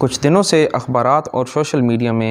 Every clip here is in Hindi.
कुछ दिनों से अखबारात और सोशल मीडिया में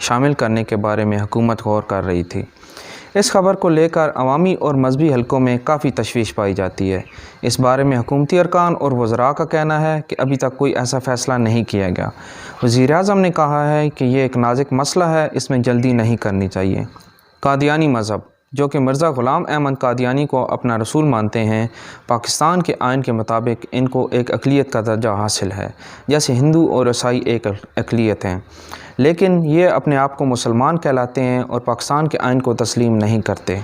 शामिल करने के बारे में हुकूमत गौर कर रही थी। इस खबर को लेकर अवामी और मजहबी हलकों में काफ़ी तशवीश पाई जाती है। इस बारे में हुकूमती अरकान और वज़रा का कहना है कि अभी तक कोई ऐसा फ़ैसला नहीं किया गया। वज़ीर-ए-आज़म ने कहा है कि ये एक नाजुक मसला है, इसमें जल्दी नहीं करनी चाहिए। कादियानी मज़हब, जो कि मिर्ज़ा ग़ुलाम अहमद कादियानी को अपना रसूल मानते हैं, पाकिस्तान के आइन के मुताबिक इनको एक अक़लियत का दर्जा हासिल है, जैसे हिंदू और ईसाई एक अक़लियत हैं, लेकिन ये अपने आप को मुसलमान कहलाते हैं और पाकिस्तान के आइन को तस्लीम नहीं करते।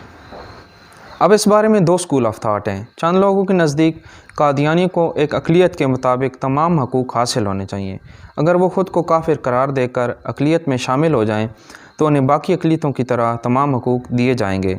अब इस बारे में दो स्कूल ऑफ थाट हैं। चंद लोगों के नज़दीक कादियानी को एक अक़लियत के मुताबिक तमाम हकूक़ हासिल होने चाहिए। अगर वो ख़ुद को काफिर करार देकर अक़लियत में शामिल हो जाएं तो उन्हें बाकी अक़लियतों की तरह तमाम हकूक़ दिए जाएंगे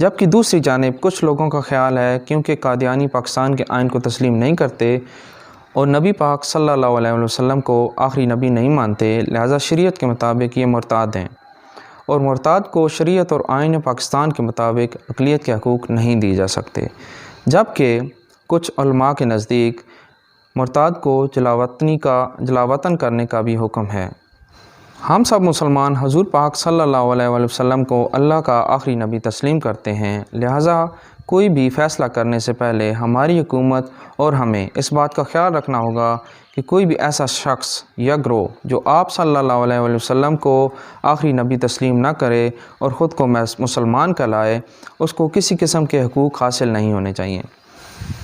जबकि दूसरी जानिब कुछ लोगों का ख्याल है क्योंकि कादियानी पाकिस्तान के आइन को तस्लीम नहीं करते और नबी पाक सल्लल्लाहु अलैहि वसल्लम को आखिरी नबी नहीं मानते, लिहाजा शरीयत के मुताबिक ये मुर्ताद हैं और मुर्ताद को शरीयत और आइन पाकिस्तान के मुताबिक अक़लियत के हकूक़ नहीं दिए जा सकते। जबकि कुछ उलमा के नज़दीक मुर्ताद को जलावतन करने का भी हुक्म है। हम सब मुसलमान हुज़ूर पाक सल्लल्लाहु अलैहि वसल्लम को अल्लाह का आखिरी नबी तस्लीम करते हैं, लिहाजा कोई भी फ़ैसला करने से पहले हमारी हुकूमत और हमें इस बात का ख्याल रखना होगा कि कोई भी ऐसा शख्स या ग्रोह जो आप सल्लल्लाहु अलैहि वसल्लम को आखिरी नबी तस्लीम ना करे और ख़ुद को मुसलमान कहलाए, उसको किसी किस्म के हकूक़ हासिल नहीं होने चाहिए।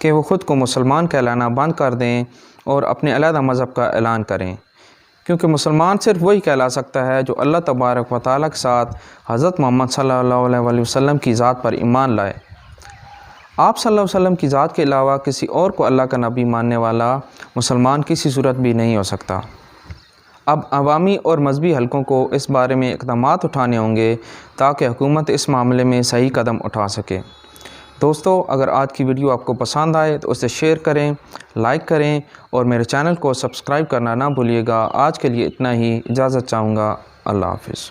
कि वो ख़ुद को मुसलमान कहलाना बंद कर दें और अपने अलहदा मज़हब का ऐलान करें, क्योंकि मुसलमान सिर्फ वही कहला सकता है जो अल्लाह तबारक व तआला के साथ हज़रत मोहम्मद सल्लल्लाहु अलैहि वसल्लम की ज़ात पर ईमान लाए। आप सल्लल्लाहु अलैहि वसल्लम की ज़ात के अलावा किसी और को अल्लाह का नबी मानने वाला मुसलमान किसी सूरत भी नहीं हो सकता। अब अवामी और मजहबी हलकों को इस बारे में इक़दामात उठाने होंगे ताकि हुकूमत इस मामले में सही कदम उठा सके। दोस्तों, अगर आज की वीडियो आपको पसंद आए तो उसे शेयर करें, लाइक करें और मेरे चैनल को सब्सक्राइब करना ना भूलिएगा। आज के लिए इतना ही, इजाज़त चाहूँगा। अल्लाह हाफ़िज़।